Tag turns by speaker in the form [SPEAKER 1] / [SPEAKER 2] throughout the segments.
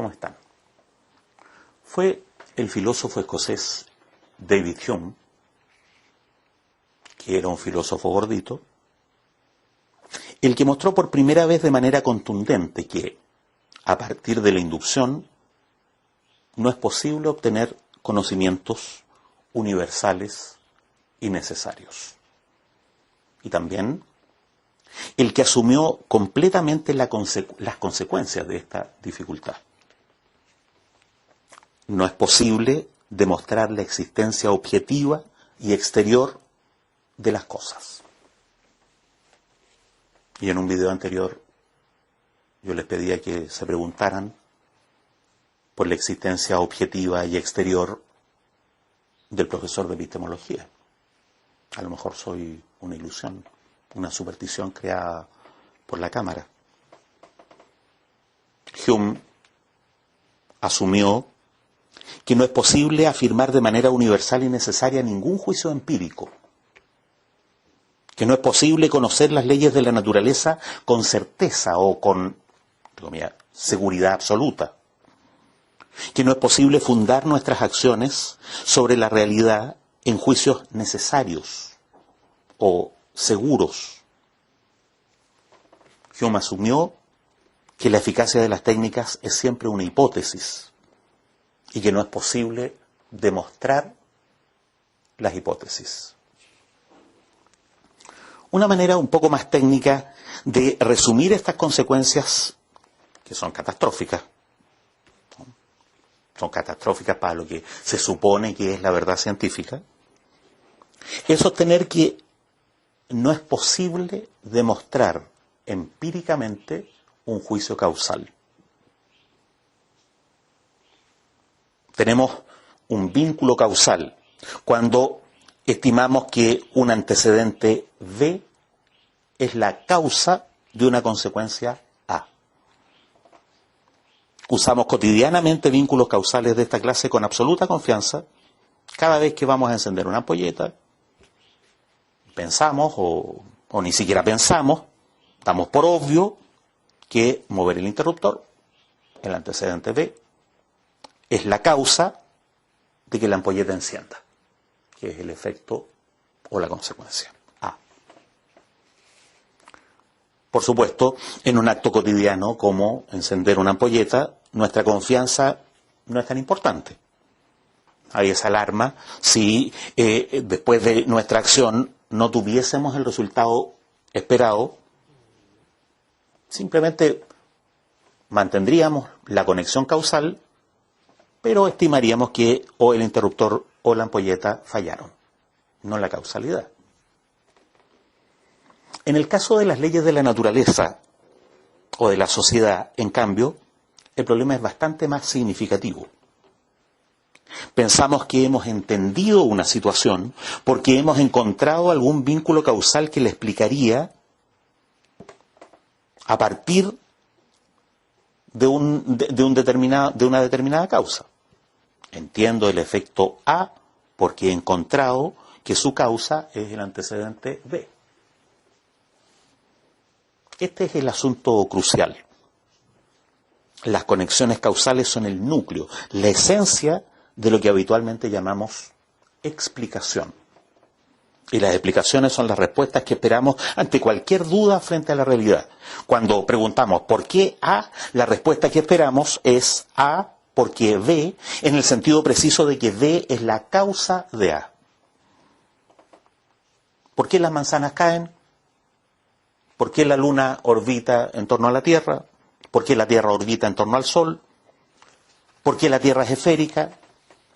[SPEAKER 1] ¿Cómo están? Fue el filósofo escocés David Hume, que era un filósofo gordito, el que mostró por primera vez de manera contundente que, a partir de la inducción, no es posible obtener conocimientos universales y necesarios. Y también el que asumió completamente las consecuencias de esta dificultad. No es posible demostrar la existencia objetiva y exterior de las cosas. Y en un video anterior yo les pedía que se preguntaran por la existencia objetiva y exterior del profesor de epistemología. A lo mejor soy una ilusión, una superstición creada por la cámara. Hume asumió que no es posible afirmar de manera universal y necesaria ningún juicio empírico, que no es posible conocer las leyes de la naturaleza con certeza o con, seguridad absoluta, que no es posible fundar nuestras acciones sobre la realidad en juicios necesarios o seguros. Hume asumió que la eficacia de las técnicas es siempre una hipótesis y que no es posible demostrar las hipótesis. Una manera un poco más técnica de resumir estas consecuencias, que son catastróficas, para lo que se supone que es la verdad científica, es sostener que no es posible demostrar empíricamente un juicio causal. Tenemos un vínculo causal cuando estimamos que un antecedente B es la causa de una consecuencia A. Usamos cotidianamente vínculos causales de esta clase con absoluta confianza. Cada vez que vamos a encender una ampolleta, pensamos o ni siquiera pensamos, damos por obvio que mover el interruptor, el antecedente B, es la causa de que la ampolleta encienda, que es el efecto o la consecuencia A. Por supuesto, en un acto cotidiano como encender una ampolleta, nuestra confianza no es tan importante. Hay esa alarma si después de nuestra acción no tuviésemos el resultado esperado, simplemente mantendríamos la conexión causal, pero estimaríamos que o el interruptor o la ampolleta fallaron, no la causalidad. En el caso de las leyes de la naturaleza o de la sociedad, en cambio, el problema es bastante más significativo. Pensamos que hemos entendido una situación porque hemos encontrado algún vínculo causal que la explicaría a partir de una determinada causa. Entiendo el efecto A porque he encontrado que su causa es el antecedente B. Este es el asunto crucial. Las conexiones causales son el núcleo, la esencia de lo que habitualmente llamamos explicación. Y las explicaciones son las respuestas que esperamos ante cualquier duda frente a la realidad. Cuando preguntamos ¿por qué A?, la respuesta que esperamos es A porque B, en el sentido preciso de que B es la causa de A. ¿Por qué las manzanas caen? ¿Por qué la Luna orbita en torno a la Tierra? ¿Por qué la Tierra orbita en torno al Sol? ¿Por qué la Tierra es esférica?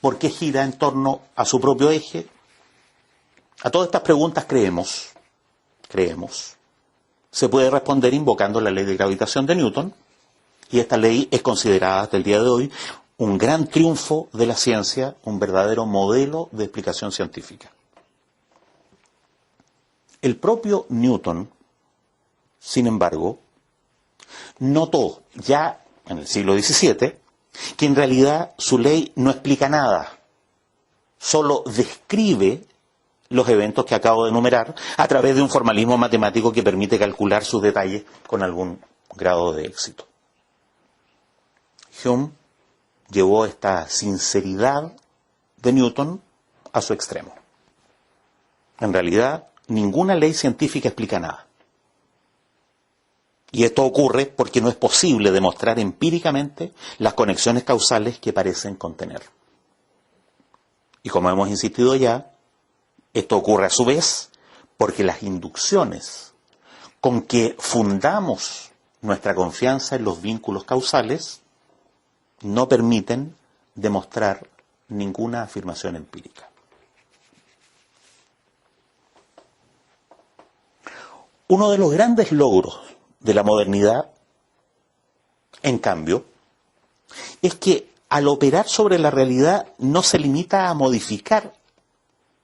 [SPEAKER 1] ¿Por qué gira en torno a su propio eje? A todas estas preguntas creemos, se puede responder invocando la ley de gravitación de Newton, y esta ley es considerada hasta el día de hoy un gran triunfo de la ciencia, un verdadero modelo de explicación científica. El propio Newton, sin embargo, notó ya en el siglo XVII que en realidad su ley no explica nada, solo describe los eventos que acabo de enumerar a través de un formalismo matemático que permite calcular sus detalles con algún grado de éxito. Hume llevó esta sinceridad de Newton a su extremo. En realidad, ninguna ley científica explica nada. Y esto ocurre porque no es posible demostrar empíricamente las conexiones causales que parecen contener. Y como hemos insistido ya, esto ocurre a su vez porque las inducciones con que fundamos nuestra confianza en los vínculos causales no permiten demostrar ninguna afirmación empírica. Uno de los grandes logros de la modernidad, en cambio, es que al operar sobre la realidad no se limita a modificar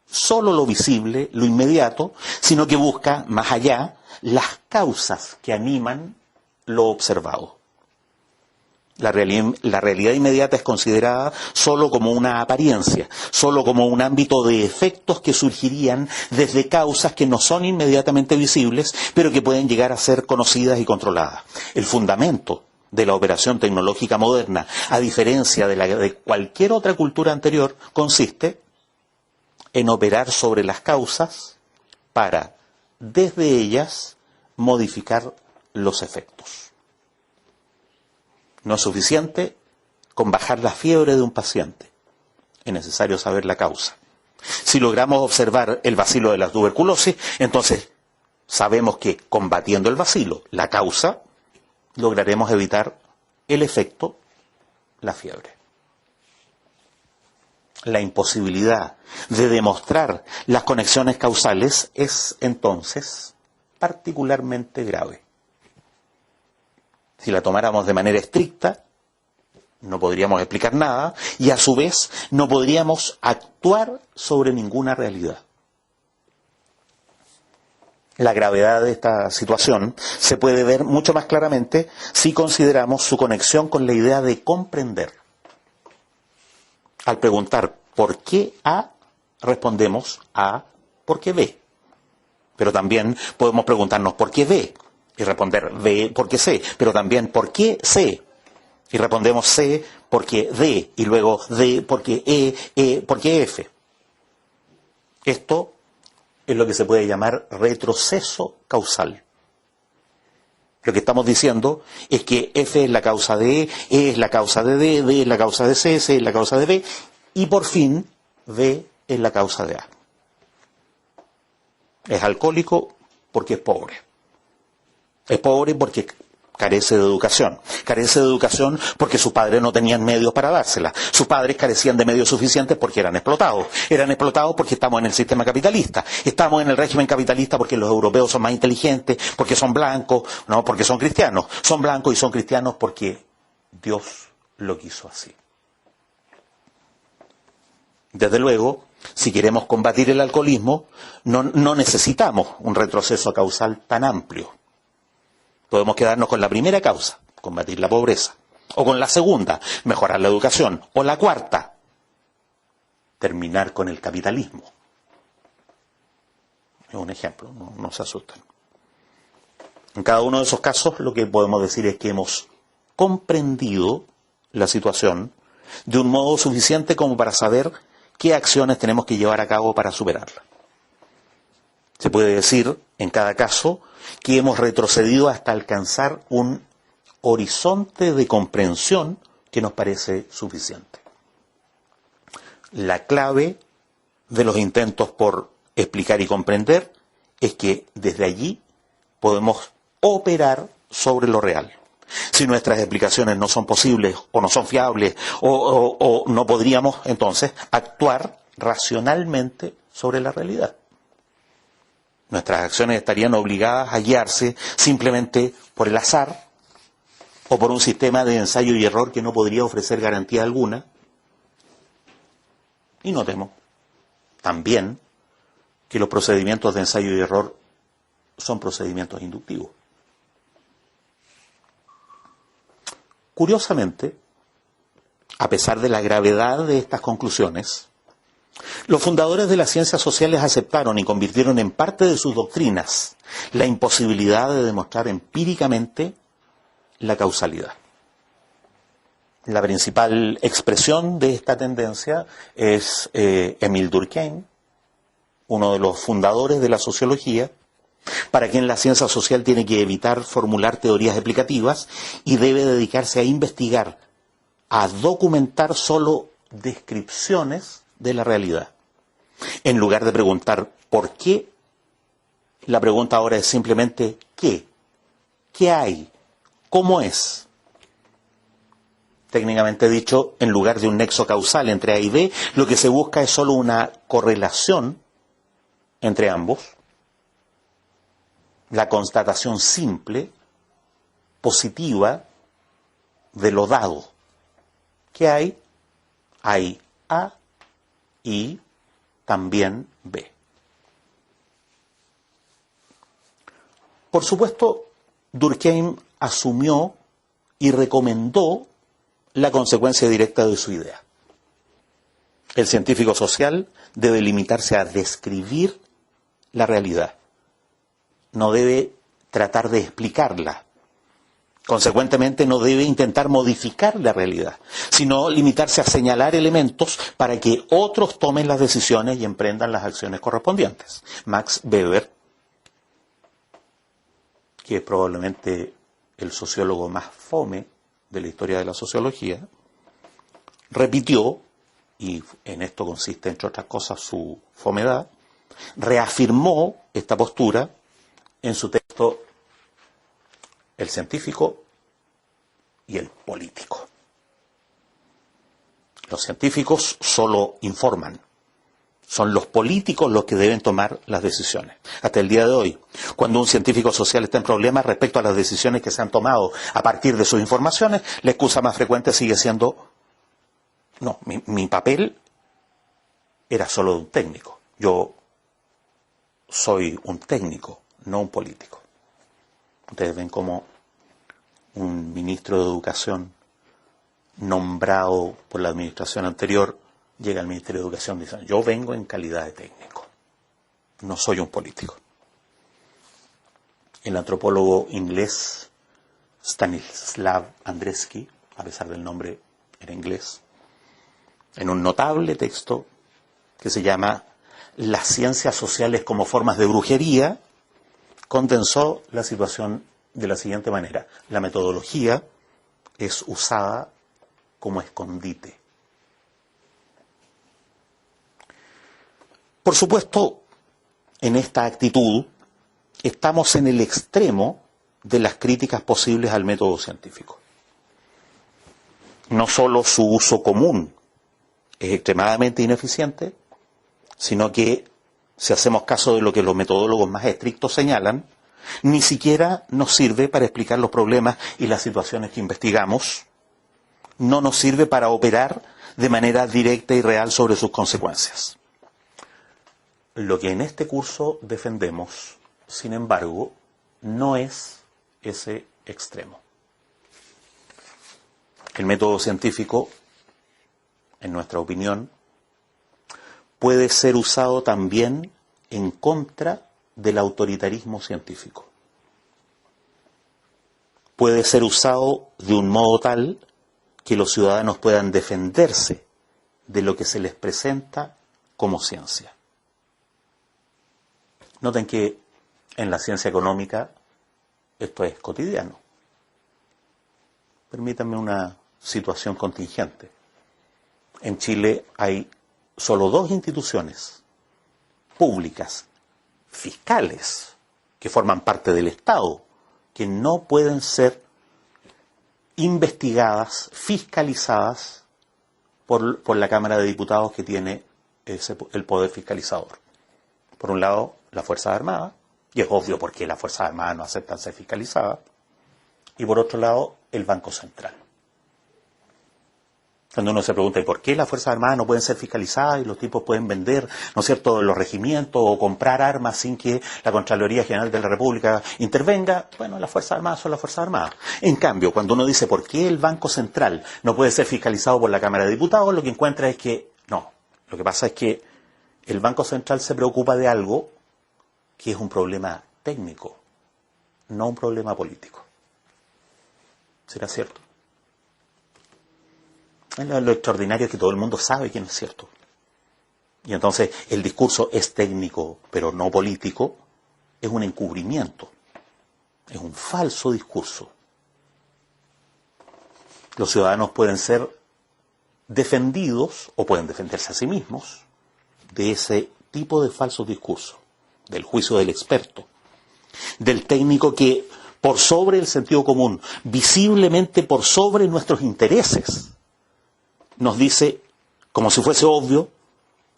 [SPEAKER 1] solo lo visible, lo inmediato, sino que busca, más allá, las causas que animan lo observado. La realidad inmediata es considerada solo como una apariencia, solo como un ámbito de efectos que surgirían desde causas que no son inmediatamente visibles, pero que pueden llegar a ser conocidas y controladas. El fundamento de la operación tecnológica moderna, a diferencia de la de cualquier otra cultura anterior, consiste en operar sobre las causas para, desde ellas, modificar los efectos. No es suficiente con bajar la fiebre de un paciente. Es necesario saber la causa. Si logramos observar el bacilo de la tuberculosis, entonces sabemos que combatiendo el bacilo, la causa, lograremos evitar el efecto, la fiebre. La imposibilidad de demostrar las conexiones causales es entonces particularmente grave. Si la tomáramos de manera estricta, no podríamos explicar nada y a su vez no podríamos actuar sobre ninguna realidad. La gravedad de esta situación se puede ver mucho más claramente si consideramos su conexión con la idea de comprender. Al preguntar ¿por qué A?, respondemos A porque B. Pero también podemos preguntarnos ¿por qué B? Y responder B porque C, pero también ¿por qué C? Y respondemos C porque D, y luego D porque E porque F. Esto es lo que se puede llamar retroceso causal. Lo que estamos diciendo es que F es la causa de E es la causa de D es la causa de C es la causa de B, y por fin B es la causa de A. Es alcohólico porque es pobre. Es pobre porque carece de educación. Carece de educación porque sus padres no tenían medios para dársela. Sus padres carecían de medios suficientes porque eran explotados. Eran explotados porque estamos en el sistema capitalista. Estamos en el régimen capitalista porque los europeos son más inteligentes, porque son blancos, no porque son cristianos. Son blancos y son cristianos porque Dios lo quiso así. Desde luego, si queremos combatir el alcoholismo, no necesitamos un retroceso causal tan amplio. Podemos quedarnos con la primera causa, combatir la pobreza. O con la segunda, mejorar la educación. O la cuarta, terminar con el capitalismo. Es un ejemplo, no se asusten. En cada uno de esos casos lo que podemos decir es que hemos comprendido la situación de un modo suficiente como para saber qué acciones tenemos que llevar a cabo para superarla. Se puede decir, en cada caso, que hemos retrocedido hasta alcanzar un horizonte de comprensión que nos parece suficiente. La clave de los intentos por explicar y comprender es que desde allí podemos operar sobre lo real. Si nuestras explicaciones no son posibles o no son fiables o no podríamos entonces actuar racionalmente sobre la realidad. Nuestras acciones estarían obligadas a guiarse simplemente por el azar o por un sistema de ensayo y error que no podría ofrecer garantía alguna. Y notemos también que los procedimientos de ensayo y error son procedimientos inductivos. Curiosamente, a pesar de la gravedad de estas conclusiones, los fundadores de las ciencias sociales aceptaron y convirtieron en parte de sus doctrinas la imposibilidad de demostrar empíricamente la causalidad. La principal expresión de esta tendencia es Émile Durkheim, uno de los fundadores de la sociología, para quien la ciencia social tiene que evitar formular teorías explicativas y debe dedicarse a investigar, a documentar solo descripciones de la realidad. En lugar de preguntar ¿por qué?, la pregunta ahora es simplemente ¿qué? ¿Qué hay? ¿Cómo es? Técnicamente dicho, en lugar de un nexo causal entre A y B, lo que se busca es solo una correlación entre ambos, la constatación simple, positiva, de lo dado. ¿Qué hay? Hay A y también B. Por supuesto, Durkheim asumió y recomendó la consecuencia directa de su idea. El científico social debe limitarse a describir la realidad. No debe tratar de explicarla. Consecuentemente, no debe intentar modificar la realidad, sino limitarse a señalar elementos para que otros tomen las decisiones y emprendan las acciones correspondientes. Max Weber, que es probablemente el sociólogo más fome de la historia de la sociología, repitió, y en esto consiste, entre otras cosas, su fomedad, reafirmó esta postura en su texto El científico y el político. Los científicos solo informan. Son los políticos los que deben tomar las decisiones. Hasta el día de hoy, cuando un científico social está en problemas respecto a las decisiones que se han tomado a partir de sus informaciones, la excusa más frecuente sigue siendo: no, mi papel era solo de un técnico. Yo soy un técnico, no un político. Ustedes ven cómo un ministro de Educación nombrado por la administración anterior llega al Ministerio de Educación diciendo: yo vengo en calidad de técnico, no soy un político. El antropólogo inglés Stanislav Andreski, a pesar del nombre era inglés, en un notable texto que se llama Las ciencias sociales como formas de brujería, condensó la situación de la siguiente manera: la metodología es usada como escondite. Por supuesto, en esta actitud estamos en el extremo de las críticas posibles al método científico. No solo su uso común es extremadamente ineficiente, sino que, si hacemos caso de lo que los metodólogos más estrictos señalan, ni siquiera nos sirve para explicar los problemas y las situaciones que investigamos, no nos sirve para operar de manera directa y real sobre sus consecuencias. Lo que en este curso defendemos, sin embargo, no es ese extremo. El método científico, en nuestra opinión, puede ser usado también en contra del autoritarismo científico. Puede ser usado de un modo tal que los ciudadanos puedan defenderse de lo que se les presenta como ciencia. Noten que en la ciencia económica esto es cotidiano. Permítanme una situación contingente. En Chile hay solo 2 instituciones públicas, fiscales, que forman parte del Estado, que no pueden ser investigadas, fiscalizadas por la Cámara de Diputados, que tiene el poder fiscalizador. Por un lado, las Fuerzas Armadas, y es obvio por qué las Fuerzas Armadas no aceptan ser fiscalizadas, y por otro lado, el Banco Central. Cuando uno se pregunta ¿y por qué las Fuerzas Armadas no pueden ser fiscalizadas y los tipos pueden vender, ¿no es cierto?, los regimientos o comprar armas sin que la Contraloría General de la República intervenga? Bueno, las Fuerzas Armadas son las Fuerzas Armadas. En cambio, cuando uno dice ¿por qué el Banco Central no puede ser fiscalizado por la Cámara de Diputados?, lo que encuentra es que no. Lo que pasa es que el Banco Central se preocupa de algo que es un problema técnico, no un problema político. ¿Será cierto? Lo extraordinario es que todo el mundo sabe que no es cierto. Y entonces el discurso es técnico, pero no político, es un encubrimiento, es un falso discurso. Los ciudadanos pueden ser defendidos, o pueden defenderse a sí mismos, de ese tipo de falsos discursos, del juicio del experto, del técnico que, por sobre el sentido común, visiblemente por sobre nuestros intereses, nos dice, como si fuese obvio,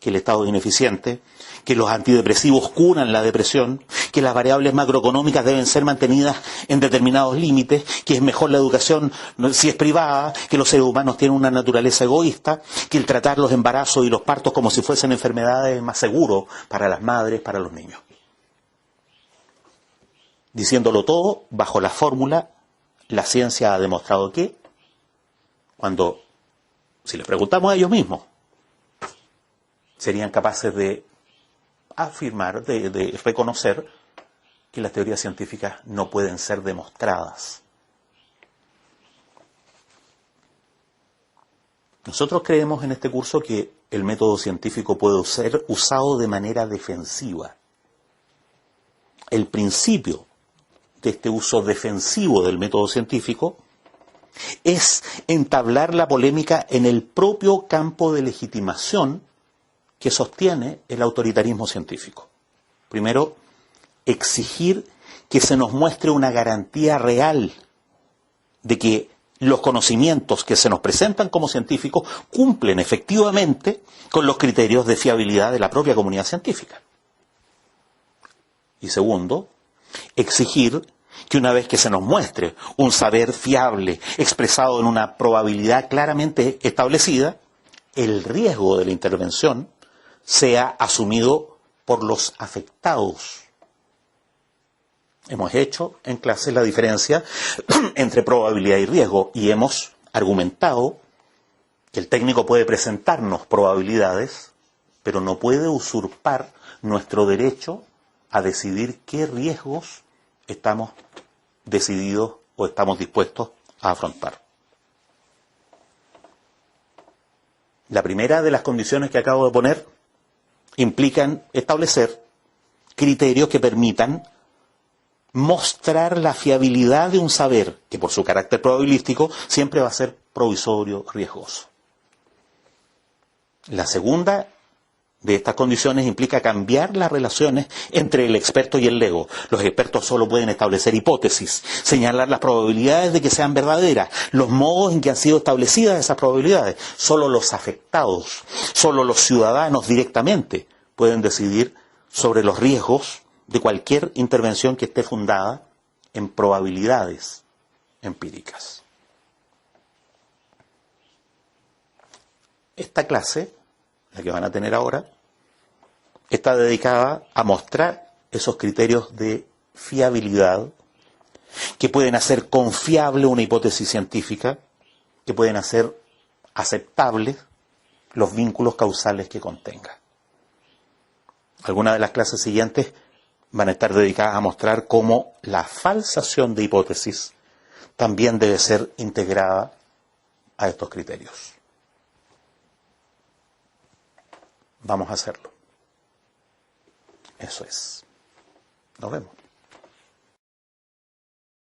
[SPEAKER 1] que el Estado es ineficiente, que los antidepresivos curan la depresión, que las variables macroeconómicas deben ser mantenidas en determinados límites, que es mejor la educación si es privada, que los seres humanos tienen una naturaleza egoísta, que el tratar los embarazos y los partos como si fuesen enfermedades es más seguro para las madres, para los niños. Diciéndolo todo bajo la fórmula, la ciencia ha demostrado que, cuando, si les preguntamos a ellos mismos, serían capaces de afirmar, de reconocer que las teorías científicas no pueden ser demostradas. Nosotros creemos en este curso que el método científico puede ser usado de manera defensiva. El principio de este uso defensivo del método científico es entablar la polémica en el propio campo de legitimación que sostiene el autoritarismo científico. Primero, exigir que se nos muestre una garantía real de que los conocimientos que se nos presentan como científicos cumplen efectivamente con los criterios de fiabilidad de la propia comunidad científica. Y segundo, exigir que una vez que se nos muestre un saber fiable expresado en una probabilidad claramente establecida, el riesgo de la intervención sea asumido por los afectados. Hemos hecho en clase la diferencia entre probabilidad y riesgo y hemos argumentado que el técnico puede presentarnos probabilidades, pero no puede usurpar nuestro derecho a decidir qué riesgos estamos decididos o estamos dispuestos a afrontar. La primera de las condiciones que acabo de poner implican establecer criterios que permitan mostrar la fiabilidad de un saber que por su carácter probabilístico siempre va a ser provisorio, riesgoso. La segunda de estas condiciones implica cambiar las relaciones entre el experto y el lego. Los expertos solo pueden establecer hipótesis, señalar las probabilidades de que sean verdaderas, los modos en que han sido establecidas esas probabilidades. Solo los afectados, solo los ciudadanos directamente pueden decidir sobre los riesgos de cualquier intervención que esté fundada en probabilidades empíricas. Esta clase, la que van a tener ahora, está dedicada a mostrar esos criterios de fiabilidad que pueden hacer confiable una hipótesis científica, que pueden hacer aceptables los vínculos causales que contenga. Algunas de las clases siguientes van a estar dedicadas a mostrar cómo la falsación de hipótesis también debe ser integrada a estos criterios. Vamos a hacerlo. Eso es. Nos vemos.